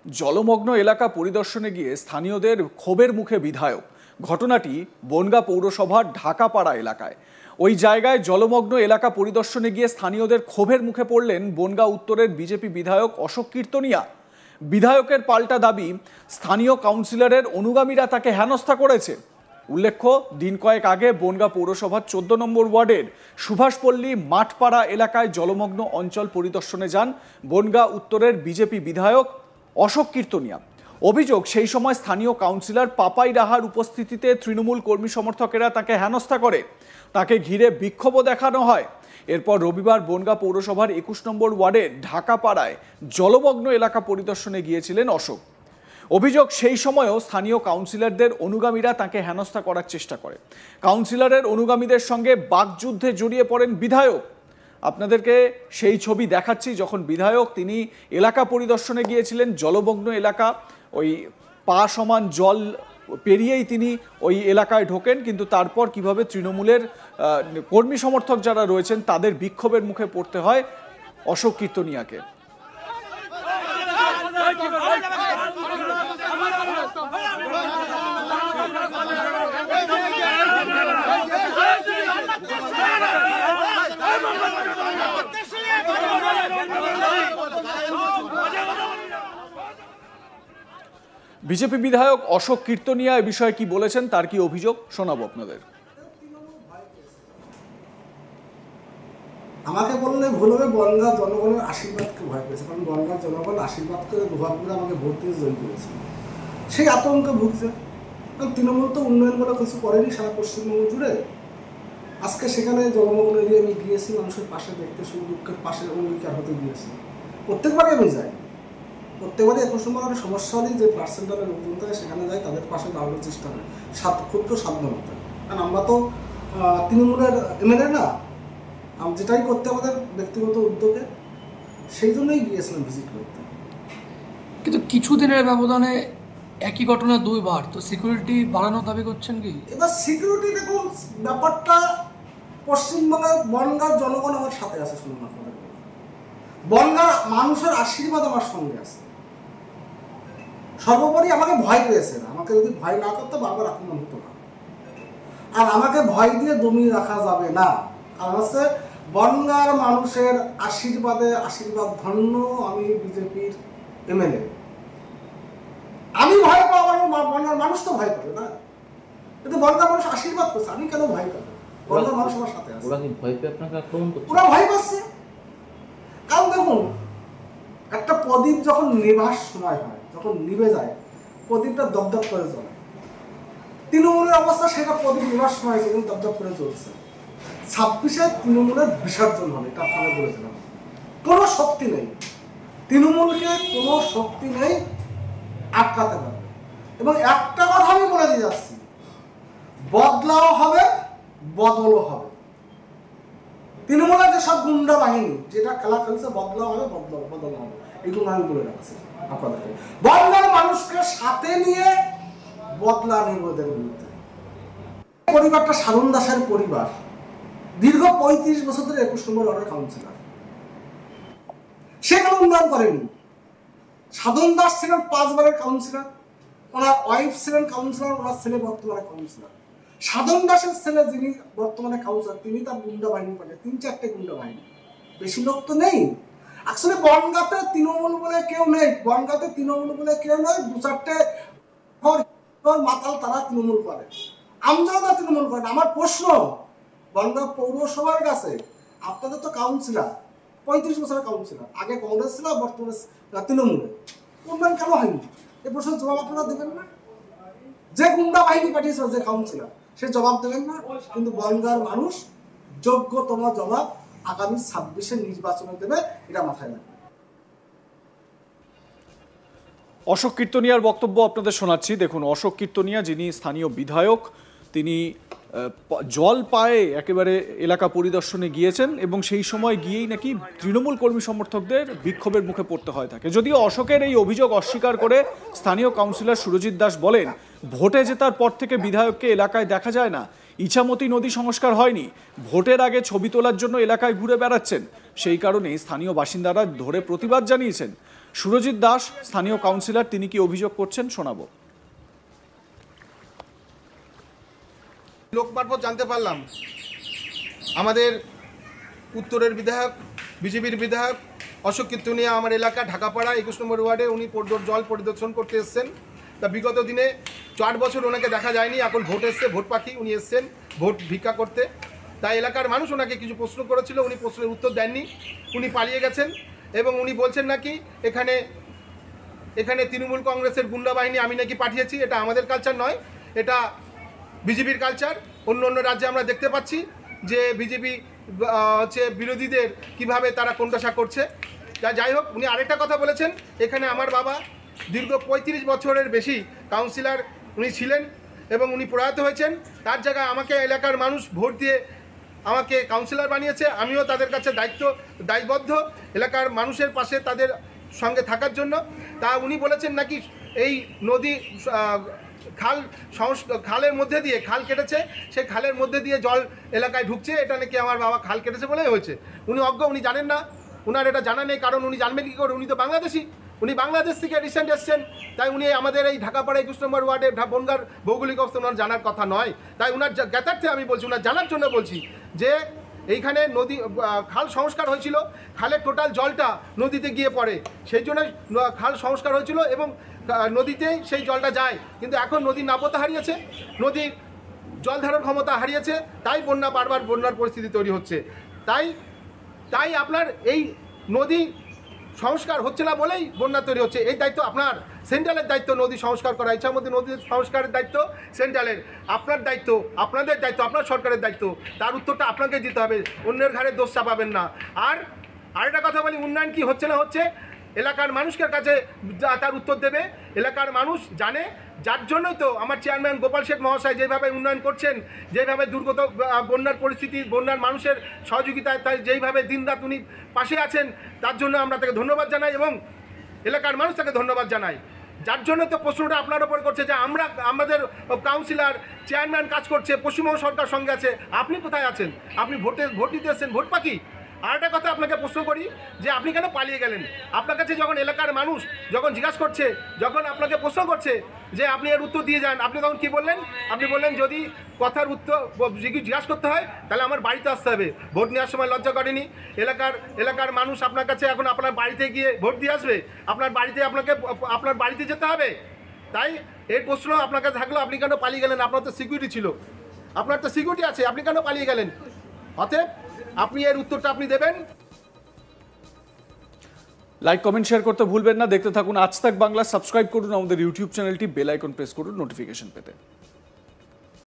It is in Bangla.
জলমগ্ন এলাকা পরিদর্শনে গিয়ে স্থানীয়দের ক্ষোভের মুখে বিধায়ক। ঘটনাটি বনগাঁ পৌরসভার ঢাকাপাড়া এলাকায়। ওই জায়গায় জলমগ্ন এলাকা পরিদর্শনে গিয়ে স্থানীয়দের ক্ষোভের মুখে পড়লেন বনগাঁ উত্তরের বিজেপি বিধায়ক অশোক কীর্তনিয়া। বিধায়কের পাল্টা দাবি, স্থানীয় কাউন্সিলরের অনুগামীরা তাকে হেনস্থা করেছে। উল্লেখ্য, দিন কয়েক আগে বনগাঁ পৌরসভার 14 নম্বর ওয়ার্ডের সুভাষপল্লী মাঠপাড়া এলাকায় জলমগ্ন অঞ্চল পরিদর্শনে যান বনগাঁ উত্তরের বিজেপি বিধায়ক অশোক কীর্তনিয়া। অভিযোগ, সেই সময় স্থানীয় কাউন্সিলর পাপাই রাহার উপস্থিতিতে তৃণমূল কর্মী সমর্থকেরা তাকে হেনস্থা করে। তাকে ঘিরে বিক্ষোভও দেখানো হয়। এরপর রবিবার বনগাঁ পৌরসভার 21 নম্বর ওয়ার্ডের ঢাকাপাড়ায় জলমগ্ন এলাকা পরিদর্শনে গিয়েছিলেন অশোক। অভিযোগ, সেই সময়ও স্থানীয় কাউন্সিলরদের অনুগামীরা তাকে হেনস্থা করার চেষ্টা করে। কাউন্সিলরের অনুগামীদের সঙ্গে বাকযুদ্ধে জড়িয়ে পড়েন বিধায়ক। আপনাদেরকে সেই ছবি দেখাচ্ছি, যখন বিধায়ক তিনি এলাকা পরিদর্শনে গিয়েছিলেন। জলমগ্ন এলাকা, ওই পা সমান জল পেরিয়েই তিনি ওই এলাকায় ঢোকেন, কিন্তু তারপর কিভাবে তৃণমূলের কর্মী সমর্থক যারা রয়েছেন তাদের বিক্ষোভের মুখে পড়তে হয় অশোক কীর্তনিয়াকে। বিজেপি বিধায়ক অশোক কীর্তনিয়া এই বিষয়ে কি বলেছেন, তার কি অভিযোগ, শোনাবো আপনাদের। আমাকে বললে ভুল হবে, বনগাঁ জনগণের আশীর্বাদকে ভয় পেয়েছে, কারণ বনগাঁ জনগণ আশীর্বাদ করে দুহাত করে আমাকে ভোট দিয়ে জয়ী করেছে। সেই আতঙ্কে ভুগছে, কারণ তৃণমূল তো উন্নয়ন বলে কিছু করেনি সারা পশ্চিমবঙ্গ জুড়ে। আজকে সেখানে জলমগ্ন এরিয়া আমি গিয়েছি, মানুষের পাশে দেখতে, সুখ দুঃখের পাশে অঙ্গীকার হতে গিয়েছি। প্রত্যেকবারই আমি যাই, প্রত্যেকবারই 21 নম্বর একটা সমস্যা হলেই যে পার্সেন্টালের লোকজন থাকে সেখানে যাই, তাদের পাশে দাঁড়ানোর চেষ্টা করি ক্ষুদ্র সাবধানতা। কারণ আমরা তো তৃণমূলের এমএলএ না, যেটাই করতে আমাদের ব্যক্তিগত উদ্যোগে, সেই জন্যই গিয়েছিলাম ভিজিট করতে। কিন্তু কিছুদিনের ব্যবধানে একই ঘটনা দুইবার, তো সিকিউরিটি বাড়ানোর দাবি করছেন কি? এবার সিকিউরিটি দেখুন, ব্যাপারটা পশ্চিমবঙ্গের বনগাঁর জনগণ আমার সাথে আছে, শুনুন আপনাদের, বনগাঁ মানুষের আশীর্বাদ আমার সঙ্গে আছে। সর্বোপরি আমাকে ভয় পেয়েছে না, আমাকে যদি ভয় না করতো বারবার আক্রমণ হতো না। আর আমাকে ভয় দিয়ে দমিয়ে রাখা যাবে না, কারণ হচ্ছে বনগাঁর মানুষের আশীর্বাদ ধন্য আমি বিজেপির এমএলএ। আমি ভয় পাবো, বনগাঁর মানুষ তো ভয় পাবে না, কিন্তু বনগাঁর মানুষ আশীর্বাদ করছে, আমি কেন ভয় পাবো? বনগাঁর মানুষ আমার সাথে আছে। ওরা ভয় পাচ্ছে, কারণ দেখুন, একটা প্রদীপ যখন নেভার সময় হয়, যখন নিভে যায়, প্রদীপটা দপদপ করে জ্বলে। তৃণমূলের অবস্থা সেটা প্রদীপ নেভার সময় হয়েছে, কিন্তু দপদপ করে চলছে। 26-এ তৃণমূলের বিসর্জন হবে, এটা আপনাকে বলেছিলাম। কোনো শক্তি নেই, তৃণমূলকে কোনো শক্তি নেই আটকাতে পারবে। এবং একটা কথা আমি বলে দিয়ে যাচ্ছি, বদলাও হবে, বদলও হবে। তৃণমূলের যেসব গুন্ডা বাহিনী যেটা খেলা খেলছে, বদলাও হবে, বদল হবে, এইটুকু আমি বলে রাখছি আপনাদেরকে। বনগাঁর মানুষকে সাথে নিয়ে বদলা নেব এদের বিরুদ্ধে। পরিবারটা সাধন দাসের পরিবার, দীর্ঘ 35 বছর ধরে 21 নম্বর ওয়ার্ডের কাউন্সিলর, সে কোনো উন্নয়ন করেনি। সাধন দাস ছিলেন 5 বারের কাউন্সিলর, ওনার ওয়াইফ ছিলেন কাউন্সিলর, ওনার ছেলে বর্তমানে কাউন্সিলর। সাধন দাসের ছেলে যিনি বর্তমানে কাউন্সিলর, তিনি তার গুন্ডা বাহিনী পাঠিয়ে 3-4টে গুন্ডা বাহিনী, বেশি লোক তো নেই। আসলে বনগাঁতে তৃণমূল বলে কেউ নেই, বনগাঁতে তৃণমূল বলে কেউ নেই, 2-4টে মাতাল তারা তৃণমূল করে, আমজনতা তৃণমূল করে। আমার প্রশ্ন বনগাঁ পৌরসভার কাছে, আপনাদের তো কাউন্সিলর 35 বছরের কাউন্সিলর, আগে কংগ্রেস ছিল, বর্তমানে তৃণমূলে, উন্নয়ন কেন হয়নি? এই প্রশ্নের জবাব আপনারা দেবেন না? যে গুন্ডা বাহিনী পাঠিয়েছিল যে কাউন্সিলর, সে জবাব দেবেন না? কিন্তু বনগাঁর মানুষ যোগ্যতম জবাব আগামী 26-এর নির্বাচনে দেবে, এটা মাথায় রাখবে। অশোক কীর্তনিয়ার বক্তব্য আপনাদের শোনাচ্ছি। দেখুন, অশোক কীর্তনিয়া যিনি স্থানীয় বিধায়ক, তিনি জল পায়ে একেবারে এলাকা পরিদর্শনে গিয়েছেন এবং সেই সময় গিয়েই নাকি তৃণমূল কর্মী সমর্থকদের বিক্ষোভের মুখে পড়তে হয় থাকে। যদিও অশোকের এই অভিযোগ অস্বীকার করে স্থানীয় কাউন্সিলর সুরজিৎ দাস বলেন, ভোটে জেতার পর থেকে বিধায়ককে এলাকায় দেখা যায় না, ইছামতি নদী সংস্কার হয়নি, ভোটের আগে ছবি তোলার জন্য এলাকায় ঘুরে বেড়াচ্ছেন, সেই কারণেই স্থানীয় বাসিন্দারা ধরে প্রতিবাদ জানিয়েছেন। সুরজিৎ দাস স্থানীয় কাউন্সিলর, তিনি কি অভিযোগ করছেন শোনাবো। লোক মারফত জানতে পারলাম আমাদের উত্তরের বিধায়ক, বিজেপির বিধায়ক অশোক কীর্তনিয়া আমার এলাকা ঢাকাপাড়া 21 নম্বর ওয়ার্ডে উনি জল পরিদর্শন করতে এসছেন। তা বিগত দিনে 4 বছর ওনাকে দেখা যায়নি, এখন ভোট এসছে, ভোট পাখি উনি এসছেন ভোট ভিক্ষা করতে। তাই এলাকার মানুষ ওনাকে কিছু প্রশ্ন করেছিল, উনি প্রশ্নের উত্তর দেননি, উনি পালিয়ে গেছেন এবং উনি বলছেন নাকি এখানে তৃণমূল কংগ্রেসের গুন্ডা বাহিনী আমি নাকি পাঠিয়েছি। এটা আমাদের কালচার নয়, এটা বিজেপির কালচার। অন্য অন্য রাজ্যে আমরা দেখতে পাচ্ছি যে বিজেপি হচ্ছে বিরোধীদের কিভাবে তারা কোণঠাসা করছে। যাই হোক, উনি আরেকটা কথা বলেছেন, এখানে আমার বাবা দীর্ঘ 35 বছরের বেশি কাউন্সিলর উনি ছিলেন এবং উনি প্রয়াত হয়েছেন। তার জায়গায় আমাকে এলাকার মানুষ ভোট দিয়ে আমাকে কাউন্সিলর বানিয়েছে। আমিও তাদের কাছে দায়বদ্ধ এলাকার মানুষের পাশে তাদের সঙ্গে থাকার জন্য। তা উনি বলেছেন নাকি এই নদী খালের মধ্যে দিয়ে খাল কেটেছে, সেই খালের মধ্যে দিয়ে জল এলাকায় ঢুকছে, এটা নাকি আমার বাবা খাল কেটেছে বলেই হয়েছে। উনি অজ্ঞ, উনি জানেন না, উনার এটা জানা নেই। কারণ উনি জানবেন কী করে, উনি তো বাংলাদেশি, উনি বাংলাদেশ থেকে রিসেন্ট এসছেন। তাই উনি আমাদের এই ঢাকাপাড়া 21 নম্বর ওয়ার্ডে বনগাঁর ভৌগোলিক অবস্থান ওনার জানার কথা নয়। তাই উনার জ্ঞাতার্থে আমি বলছি, উনার জানার জন্য বলছি যে এইখানে নদী খাল সংস্কার হয়েছিল, খালের টোটাল জলটা নদীতে গিয়ে পড়ে, সেই জন্য খাল সংস্কার হয়েছিল এবং নদীতে সেই জলটা যায়। কিন্তু এখন নদীর নাব্যতা হারিয়েছে, নদীর জল ধারণ ক্ষমতা হারিয়েছে, তাই বারবার বন্যার পরিস্থিতি তৈরি হচ্ছে। তাই আপনার এই নদী সংস্কার হচ্ছে না বলেই বন্যা তৈরি হচ্ছে। এই দায়িত্ব আপনার, সেন্ট্রালের দায়িত্ব নদী সংস্কার করা। ইচ্ছা মধ্যে নদী সংস্কারের দায়িত্ব সেন্ট্রালের, আপনার দায়িত্ব, আপনাদের দায়িত্ব, আপনার সরকারের দায়িত্ব। তার উত্তরটা আপনাকে দিতে হবে, অন্যের ঘাড়ে দোষ চাপাবেন না। আর আরেকটা কথা বলি, উন্নয়ন কি হচ্ছে না হচ্ছে এলাকার মানুষের কাছে তার উত্তর দেবে। এলাকার মানুষ জানে, যার জন্যই তো আমার চেয়ারম্যান গোপাল শেঠ মহাশয় যেভাবে উন্নয়ন করছেন, যেভাবে দুর্গত বন্যার পরিস্থিতি, বন্যার মানুষের সহযোগিতায় তাই যেইভাবে দিনরাত উনি পাশে আছেন, তার জন্য আমরা তাকে ধন্যবাদ জানাই এবং এলাকার মানুষ তাকে ধন্যবাদ জানাই। যার জন্য তো প্রশ্নটা আপনার ওপর করছে যে আমাদের কাউন্সিলর চেয়ারম্যান কাজ করছে, পশ্চিমবঙ্গ সরকার সঙ্গে আছে, আপনি কোথায় আছেন? আপনি ভোট দিতে এসেছেন, ভোট পাখি। আর একটা কথা আপনাকে প্রশ্ন করি যে আপনি কেন পালিয়ে গেলেন? আপনার কাছে যখন এলাকার মানুষ যখন জিজ্ঞাসা করছে, যখন আপনাকে প্রশ্ন করছে যে আপনি এর উত্তর দিয়ে যান, আপনি তখন কি বললেন? আপনি বললেন যদি কথার উত্তর জিজ্ঞাসা করতে হয় তাহলে আমার বাড়িতে আসতে হবে। ভোট নেওয়ার সময় লজ্জা করেনি? এলাকার মানুষ আপনার কাছে এখন আপনার বাড়িতে গিয়ে ভোট দিয়ে আসবে, আপনার বাড়িতে যেতে হবে। তাই এই প্রশ্ন আপনার কাছে থাকলো, আপনি কেন পালিয়ে গেলেন? আপনার তো সিকিউরিটি ছিল, আপনার তো সিকিউরিটি আছে, আপনি কেন পালিয়ে গেলেন? অতএব আপনি এর উত্তরটা আপনি দেবেন। লাইক, কমেন্ট, শেয়ার করতে ভুলবেন না। দেখতে থাকুন আজ তাক বাংলা। সাবস্ক্রাইব করুন আমাদের ইউটিউব চ্যানেলটি, বেল আইকন প্রেস করুন নোটিফিকেশন পেতে।